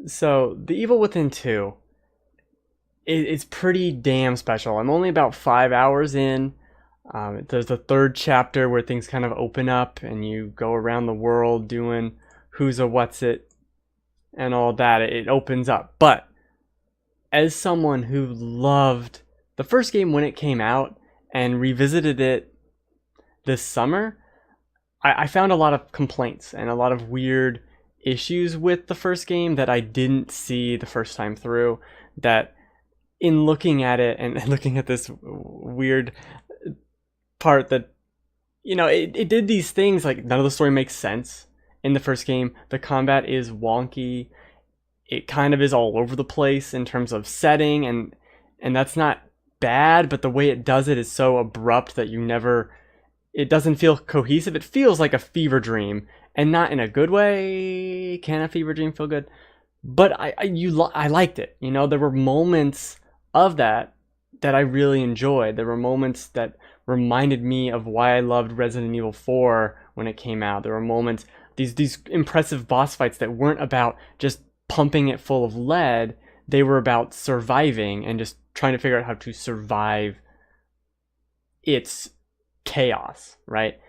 So, The Evil Within 2 is pretty damn special. I'm only about 5 hours in. There's the third chapter where things kind of open up and you go around the world doing who's a what's it and all that. It opens up. But as someone who loved the first game when it came out and revisited it this summer, I found a lot of complaints and a lot of weird issues with the first game that I didn't see the first time through. That in looking at it and looking at this weird part that, it did these things like none of the story makes sense in the first game. The combat is wonky. It kind of is all over the place in terms of setting, and that's not bad, but the way it does it is so abrupt that it doesn't feel cohesive. It feels like a fever dream, and not in a good way. Can a fever dream feel good? But I liked it. There were moments of that I really enjoyed. There were moments that reminded me of why I loved Resident Evil 4 when it came out. There were moments, these impressive boss fights that weren't about just pumping it full of lead. They were about surviving and just trying to figure out how to survive its chaos, right?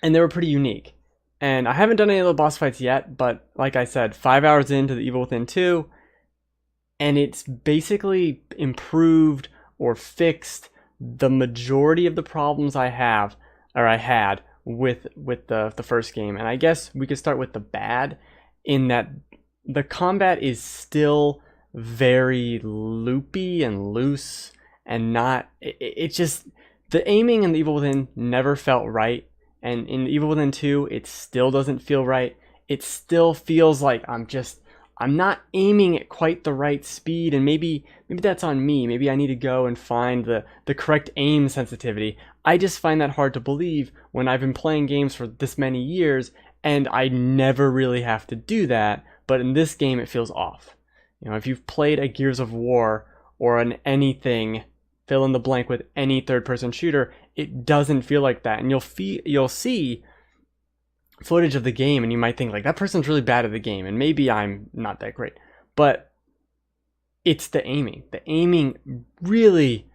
And they were pretty unique. And I haven't done any of the boss fights yet, but like I said, 5 hours into The Evil Within 2, and it's basically improved or fixed the majority of the problems I had with the first game. And I guess we could start with the bad, in that the combat is still very loopy and loose, and it just, the aiming in The Evil Within never felt right, and in The Evil Within 2 it still doesn't feel right. It still feels like I'm not aiming at quite the right speed, and maybe that's on me. Maybe I need to go and find the correct aim sensitivity. I just find that hard to believe when I've been playing games for this many years and I never really have to do that, but in this game it feels off. If you've played a Gears of War or an anything, fill in the blank with any third-person shooter, it doesn't feel like that. And you'll see footage of the game and you might think like, that person's really bad at the game, and maybe I'm not that great. But it's the aiming. The aiming really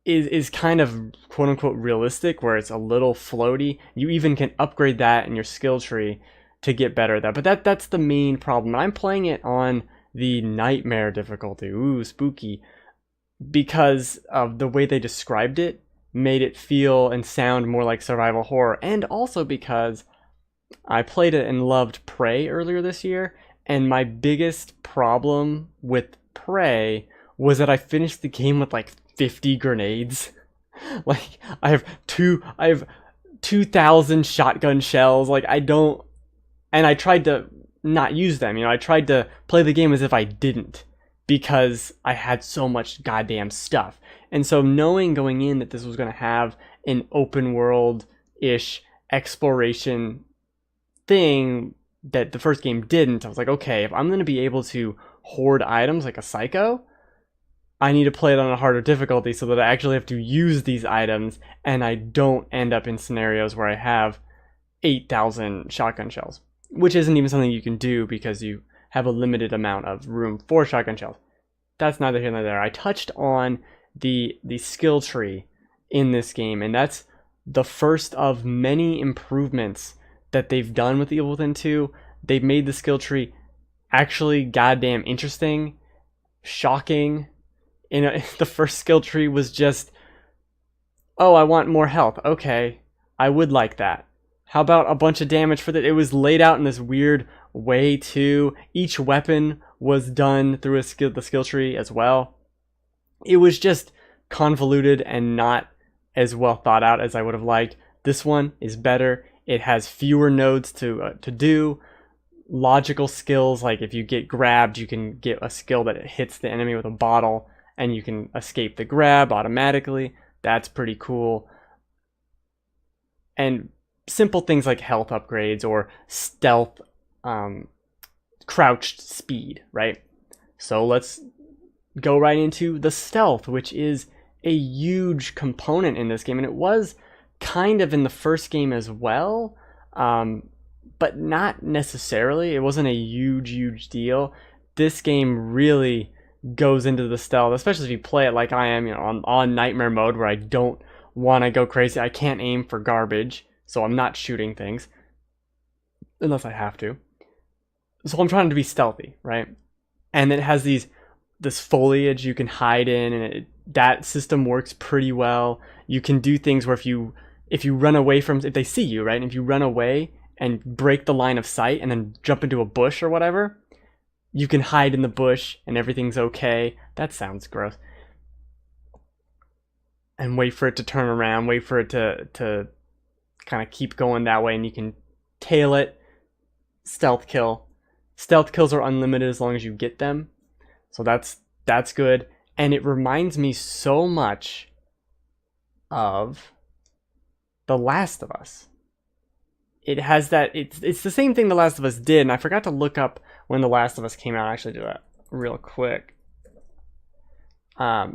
is kind of quote-unquote realistic, where it's a little floaty. You even can upgrade that in your skill tree to get better at that. But that's the main problem. And I'm playing it on the Nightmare difficulty. Ooh, spooky. Because of the way they described it, made it feel and sound more like survival horror. And also because I played it and loved Prey earlier this year, and my biggest problem with Prey was that I finished the game with like 50 grenades. Like I have 2,000 shotgun shells. Like and I tried to not use them. I tried to play the game as if I didn't, because I had so much goddamn stuff. And so knowing going in that this was going to have an open world-ish exploration thing that the first game didn't, I was like, okay, if I'm going to be able to hoard items like a psycho, I need to play it on a harder difficulty so that I actually have to use these items and I don't end up in scenarios where I have 8,000 shotgun shells, which isn't even something you can do because you have a limited amount of room for shotgun shells. That's neither here nor there. I touched on the skill tree in this game, and that's the first of many improvements that they've done with Evil Within 2. They've made the skill tree actually goddamn interesting, shocking. The first skill tree was just, oh, I want more health. Okay, I would like that. How about a bunch of damage for that? It was laid out in this weird way too. Each weapon was done through the skill tree as well. It was just convoluted and not as well thought out as I would have liked. This one is better. It has fewer nodes to do. Logical skills, like if you get grabbed, you can get a skill that hits the enemy with a bottle and you can escape the grab automatically. That's pretty cool. And simple things like health upgrades or stealth, crouched speed, right? So let's go right into the stealth, which is a huge component in this game, and it was kind of in the first game as well. but not necessarily. It wasn't a huge deal. This game really goes into the stealth, especially if you play it like I am, on nightmare mode where I don't want to go crazy. I can't aim for garbage, so I'm not shooting things unless I have to. So I'm trying to be stealthy, right? And it has this foliage you can hide in, and that system works pretty well. You can do things where if you run away from, if they see you, right, and if you run away and break the line of sight and then jump into a bush or whatever, you can hide in the bush and everything's okay. That sounds gross. And wait for it to turn around, wait for it to kind of keep going that way, and you can tail it, stealth kill. Stealth kills are unlimited as long as you get them. So that's good. And it reminds me so much of The Last of Us. It has that, it's the same thing The Last of Us did, and I forgot to look up when The Last of Us came out. I'll actually do that real quick. Wow,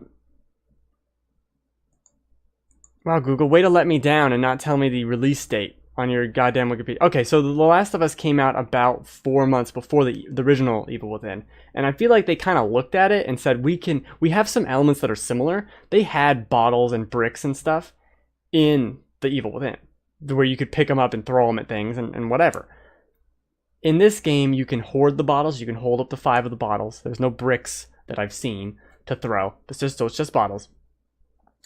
Google, way to let me down and not tell me the release date on your goddamn Wikipedia. Okay, so The Last of Us came out about 4 months before the original Evil Within. And I feel like they kind of looked at it and said, we have some elements that are similar. They had bottles and bricks and stuff in the Evil Within, where you could pick them up and throw them at things and whatever. In this game, you can hoard the bottles. You can hold up to 5 of the bottles. There's no bricks that I've seen to throw. It's just bottles.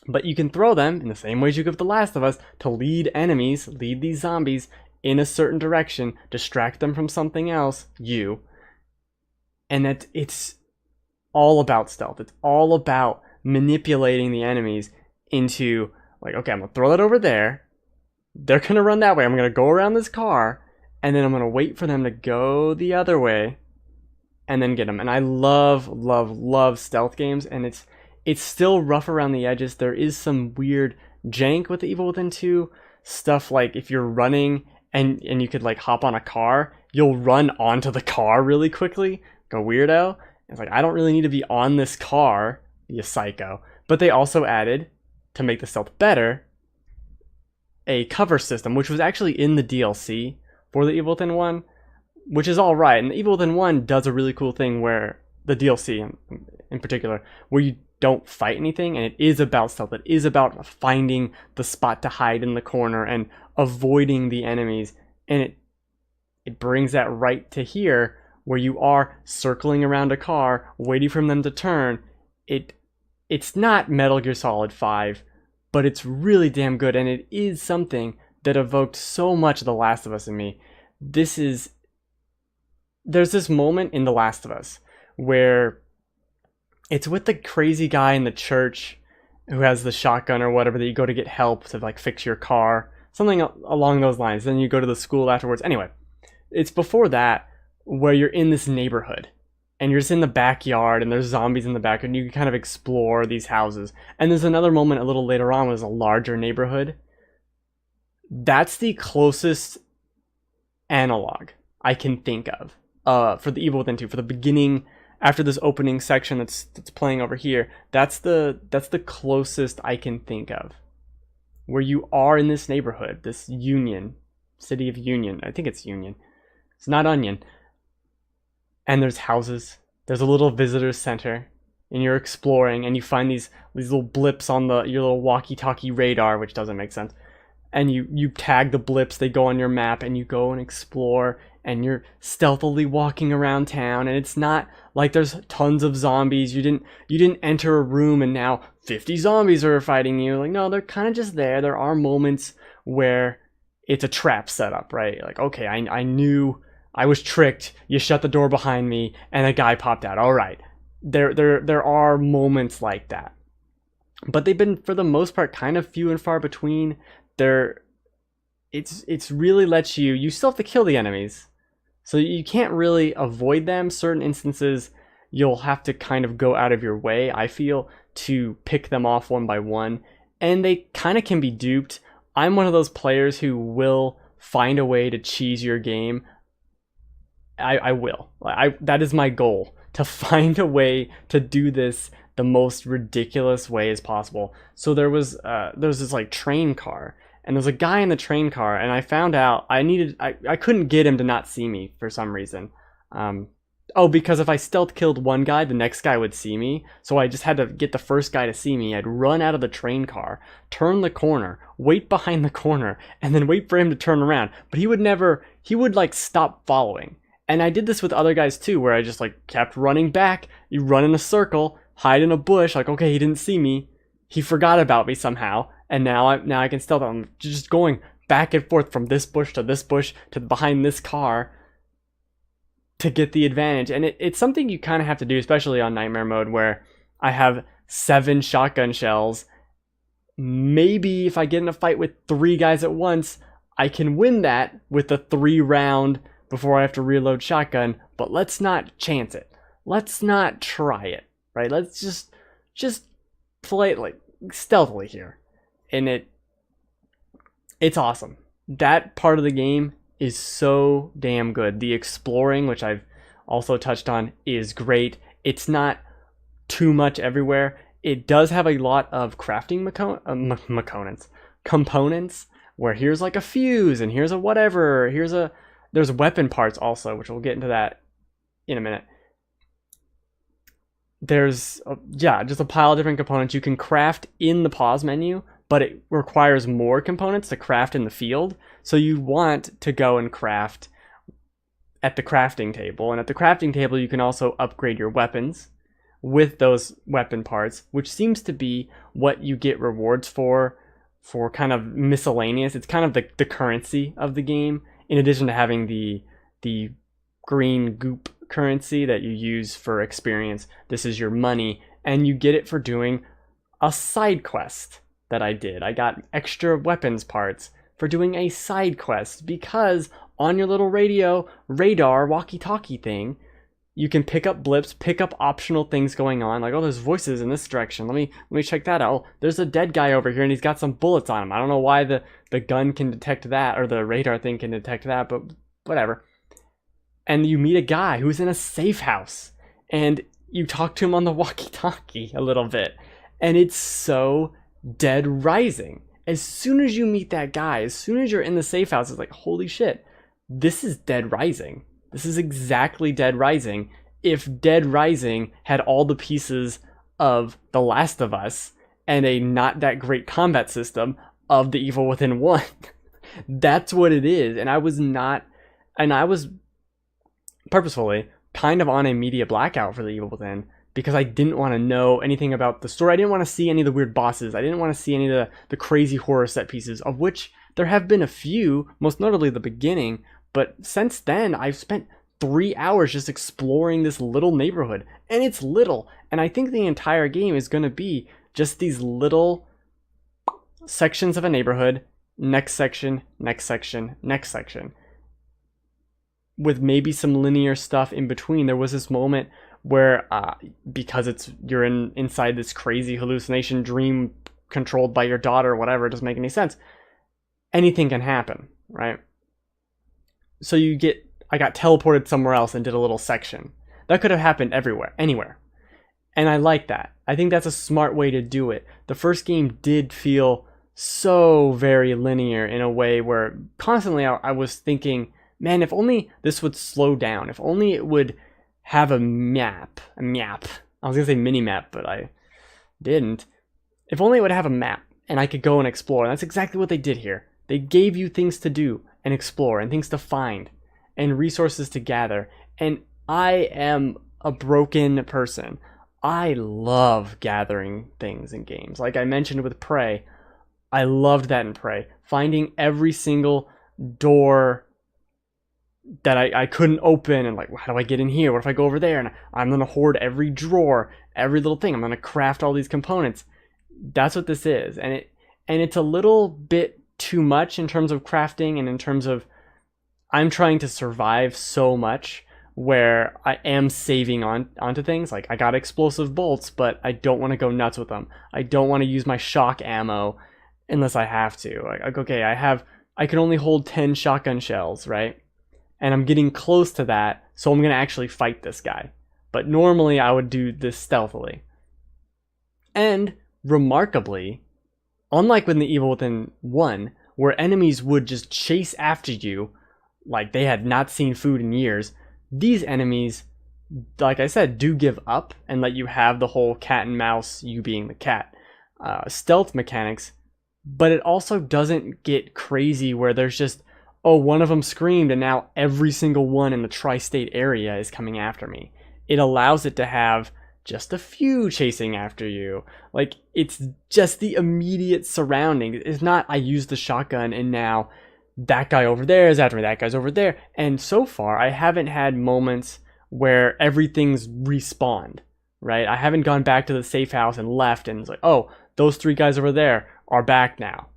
But you can throw them in the same ways you could with The Last of Us to lead these zombies in a certain direction, distract them from something else, and that it's all about stealth. It's all about manipulating the enemies into, like, okay, I'm going to throw that over there. They're going to run that way. I'm going to go around this car, and then I'm going to wait for them to go the other way and then get them. And I love stealth games, and it's still rough around the edges. There is some weird jank with the Evil Within 2 stuff, like if you're running and you could like hop on a car, you'll run onto the car really quickly. Go weirdo. It's like, I don't really need to be on this car, you psycho. But they also added, to make the stealth better, a cover system, which was actually in the DLC for the Evil Within 1, which is all right. And the Evil Within 1 does a really cool thing where, the DLC in particular, where you don't fight anything, and it is about stealth. It is about finding the spot to hide in the corner and avoiding the enemies. And it brings that right to here, where you are circling around a car, waiting for them to turn. It's not Metal Gear Solid 5, but it's really damn good, and it is something that evoked so much of The Last of Us in me. There's this moment in The Last of Us where it's with the crazy guy in the church who has the shotgun or whatever, that you go to get help to like fix your car, something along those lines. Then you go to the school afterwards. Anyway, it's before that where you're in this neighborhood and you're just in the backyard and there's zombies in the back and you can kind of explore these houses. And there's another moment a little later on where there's a larger neighborhood. That's the closest analog I can think of for the Evil Within 2, for the beginning. After this opening section that's playing over here, that's the closest I can think of, where you are in this neighborhood, this city of Union. I think it's Union. It's not Onion. And there's houses. There's a little visitor center, and you're exploring, and you find these little blips on your little walkie-talkie radar, which doesn't make sense. And you tag the blips. They go on your map, and you go and explore. And you're stealthily walking around town, and it's not like there's tons of zombies. You didn't enter a room and now 50 zombies are fighting you. Like, no, they're kind of just there. There are moments where it's a trap setup, right? Like, okay, I knew I was tricked. You shut the door behind me, and a guy popped out. All right, there are moments like that, but they've been, for the most part, kind of few and far between. It's really lets you still have to kill the enemies. So you can't really avoid them. Certain instances, you'll have to kind of go out of your way, I feel, to pick them off one by one. And they kind of can be duped. I'm one of those players who will find a way to cheese your game. I will. That is my goal, to find a way to do this the most ridiculous way as possible. So there's this like train car. and there's a guy in the train car, and I found out I couldn't get him to not see me for some reason. Because if I stealth killed one guy, the next guy would see me. So I just had to get the first guy to see me. I'd run out of the train car, turn the corner, wait behind the corner, and then wait for him to turn around. But he would like stop following. And I did this with other guys too, where I just like kept running back. You run in a circle, hide in a bush, like, okay, he didn't see me. He forgot about me somehow. And now I can stealth him. I'm just going back and forth from this bush to behind this car to get the advantage. And it's something you kind of have to do, especially on Nightmare mode, where I have 7 shotgun shells. Maybe if I get in a fight with 3 guys at once, I can win that with the 3 round before I have to reload shotgun. But let's not chance it. Let's not try it, right? Let's just play it like stealthily here. And it's awesome. That part of the game is so damn good. The exploring, which I've also touched on, is great. It's not too much everywhere. It does have a lot of crafting components, where here's like a fuse, and here's a whatever, there's weapon parts also, which we'll get into that in a minute. There's just a pile of different components you can craft in the pause menu, but it requires more components to craft in the field. So you want to go and craft at the crafting table. And at the crafting table, you can also upgrade your weapons with those weapon parts, which seems to be what you get rewards for kind of miscellaneous. It's kind of the currency of the game, in addition to having the green goop currency that you use for experience. This is your money, and you get it for doing a side quest that I did. I got extra weapons parts for doing a side quest, because on your little radar walkie-talkie thing, you can pick up blips, pick up optional things going on, like, oh, there's voices in this direction. Let me check that out. There's a dead guy over here and he's got some bullets on him. I don't know why the gun can detect that, or the radar thing can detect that, but whatever. And you meet a guy who's in a safe house, and you talk to him on the walkie-talkie a little bit, and it's so Dead Rising. As soon as you meet that guy, as soon as you're in the safe house, it's like, holy shit, this is Dead Rising. This is exactly Dead Rising if Dead Rising had all the pieces of The Last of Us and a not that great combat system of The Evil Within 1. That's what it is. And I was purposefully kind of on a media blackout for The Evil Within, because I didn't want to know anything about the story. I didn't want to see any of the weird bosses. I didn't want to see any of the crazy horror set pieces, of which there have been a few, most notably the beginning. But since then, I've spent 3 hours just exploring this little neighborhood. And it's little. And I think the entire game is going to be just these little sections of a neighborhood, next section, next section, next section, with maybe some linear stuff in between. There was this moment where because you're inside this crazy hallucination dream controlled by your daughter or whatever, it doesn't make any sense. Anything can happen, right? So I got teleported somewhere else and did a little section. That could have happened anywhere. And I like that. I think that's a smart way to do it. The first game did feel so very linear in a way where constantly I was thinking, man, if only this would slow down. If only it would have a map. I was going to say mini map, but I didn't. If only it would have a map and I could go and explore. And that's exactly what they did here. They gave you things to do and explore, and things to find, and resources to gather. And I am a broken person. I love gathering things in games. Like I mentioned with Prey, I loved that in Prey. Finding every single door that I couldn't open, and like, how do I get in here? What if I go over there? And I'm going to hoard every drawer, every little thing. I'm going to craft all these components. That's what this is. And it's a little bit too much in terms of crafting, and in terms of I'm trying to survive so much where I am saving onto things. Like I got explosive bolts, but I don't want to go nuts with them. I don't want to use my shock ammo unless I have to. Like okay, I can only hold 10 shotgun shells, right? And I'm getting close to that, so I'm going to actually fight this guy. But normally I would do this stealthily. And remarkably, unlike with The Evil Within 1, where enemies would just chase after you like they had not seen food in years, these enemies, like I said, do give up and let you have the whole cat and mouse, you being the cat, stealth mechanics, but it also doesn't get crazy where there's just, oh, one of them screamed and now every single one in the tri-state area is coming after me. It allows it to have just a few chasing after you. Like, it's just the immediate surrounding. It's not, I used the shotgun and now that guy over there is after me, that guy's over there. And so far, I haven't had moments where everything's respawned, right? I haven't gone back to the safe house and left and it's like, oh, those 3 guys over there are back now.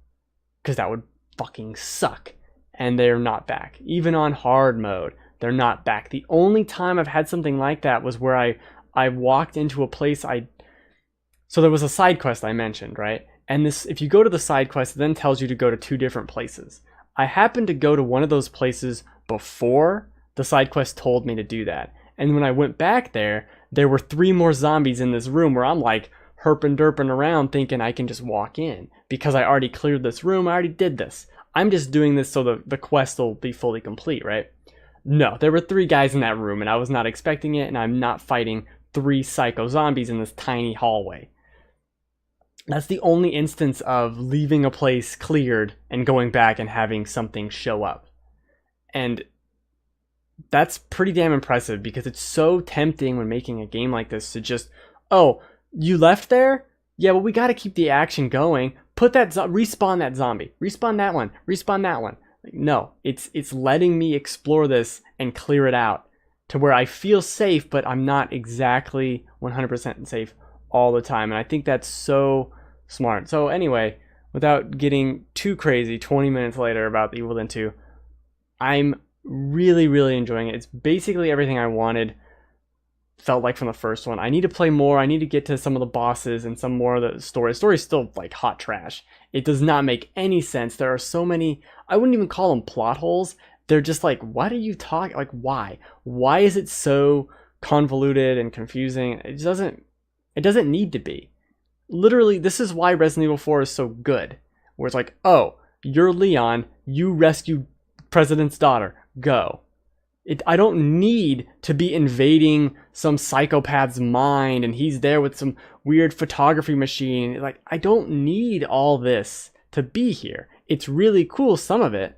Because that would fucking suck. And they're not back. Even on hard mode, they're not back. The only time I've had something like that was where I walked into a place so there was a side quest I mentioned, right? And this, if you go to the side quest, it then tells you to go to 2 different places. I happened to go to one of those places before the side quest told me to do that. And when I went back there were 3 more zombies in this room where I'm like herping derping around thinking I can just walk in because I already cleared this room. I already did this. I'm just doing this so the quest will be fully complete, right? No, there were 3 guys in that room and I was not expecting it, and I'm not fighting 3 psycho zombies in this tiny hallway. That's the only instance of leaving a place cleared and going back and having something show up. And that's pretty damn impressive because it's so tempting when making a game like this to just, oh, you left there? Yeah, well, we got to keep the action going. Put that, respawn that zombie. Respawn that one. Respawn that one. Like, no, it's letting me explore this and clear it out to where I feel safe, but I'm not exactly 100% safe all the time. And I think that's so smart. So anyway, without getting too crazy 20 minutes later about The Evil Within 2, I'm really, really enjoying it. It's basically everything I wanted, felt like, from the first one. I need to play more. I need to get to some of the bosses and some more of the story. The story's still like hot trash. It does not make any sense. There are so many, I wouldn't even call them plot holes. They're just like, what are you talking, like, why? Why is it so convoluted and confusing? It doesn't need to be. Literally, this is why Resident Evil 4 is so good. Where it's like, oh, you're Leon, you rescued President's daughter, go. I don't need to be invading some psychopath's mind and he's there with some weird photography machine. Like, I don't need all this to be here. It's really cool, some of it.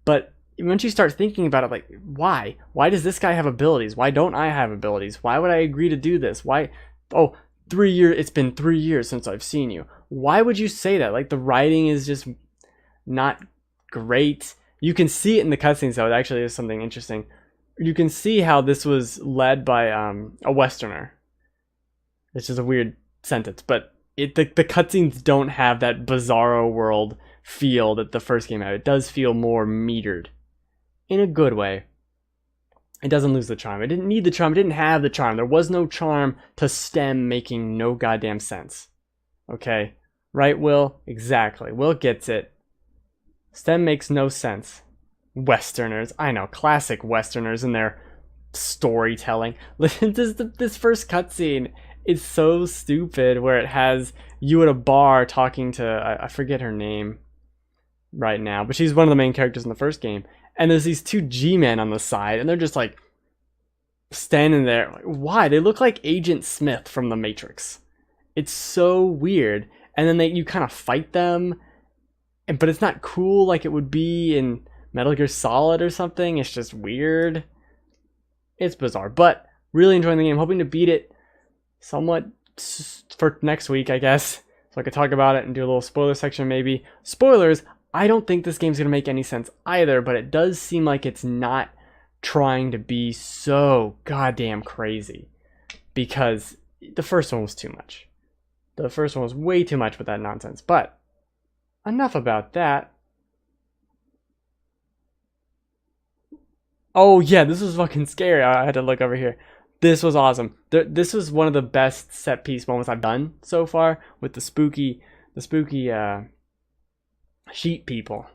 But once you start thinking about it, like, why? Why does this guy have abilities? Why don't I have abilities? Why would I agree to do this? Why? Oh, 3 years, it's been 3 years since I've seen you. Why would you say that? Like, the writing is just not great. You can see it in the cutscenes, though. It actually is something interesting. You can see how this was led by a Westerner. It's just a weird sentence, but the cutscenes don't have that bizarro world feel that the first game had. It does feel more metered, in a good way. It doesn't lose the charm. It didn't need the charm. It didn't have the charm. There was no charm to stem making no goddamn sense. Okay? Right, Will? Exactly. Will gets it. STEM makes no sense. Westerners. I know, classic Westerners and their storytelling. This first cutscene is so stupid where it has you at a bar talking to, I forget her name right now, but she's one of the main characters in the first game. And there's these 2 G-men on the side and they're just like standing there. Like, why? They look like Agent Smith from The Matrix. It's so weird. And then you kind of fight them. But it's not cool like it would be in Metal Gear Solid or something. It's just weird. It's bizarre. But really enjoying the game. Hoping to beat it somewhat for next week, I guess. So I could talk about it and do a little spoiler section maybe. Spoilers, I don't think this game's going to make any sense either. But it does seem like it's not trying to be so goddamn crazy. Because the first one was too much. The first one was way too much with that nonsense. But enough about that. Oh yeah, this was fucking scary. I had to look over here. This was awesome. This was one of the best set piece moments I've done so far with the spooky sheep people.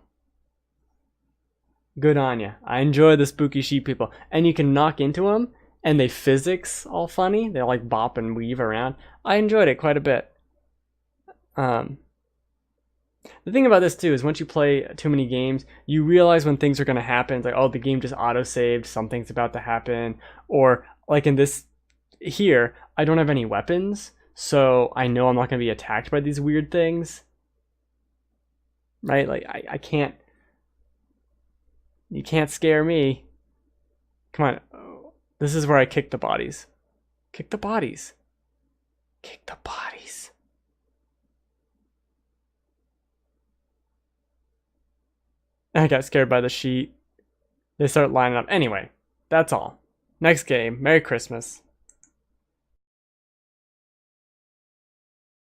Good on ya. I enjoy the spooky sheep people. And you can knock into them and they physics all funny. They like bop and weave around. I enjoyed it quite a bit. The thing about this too is once you play too many games, you realize when things are going to happen. It's like, oh, the game just auto-saved, something's about to happen. Or like in this here, I don't have any weapons, so I know I'm not going to be attacked by these weird things. Right? Like I can't, you can't scare me. Come on. This is where I kick the bodies. Kick the bodies. Kick the bodies. I got scared by the sheet. They start lining up. Anyway, that's all. Next game. Merry Christmas.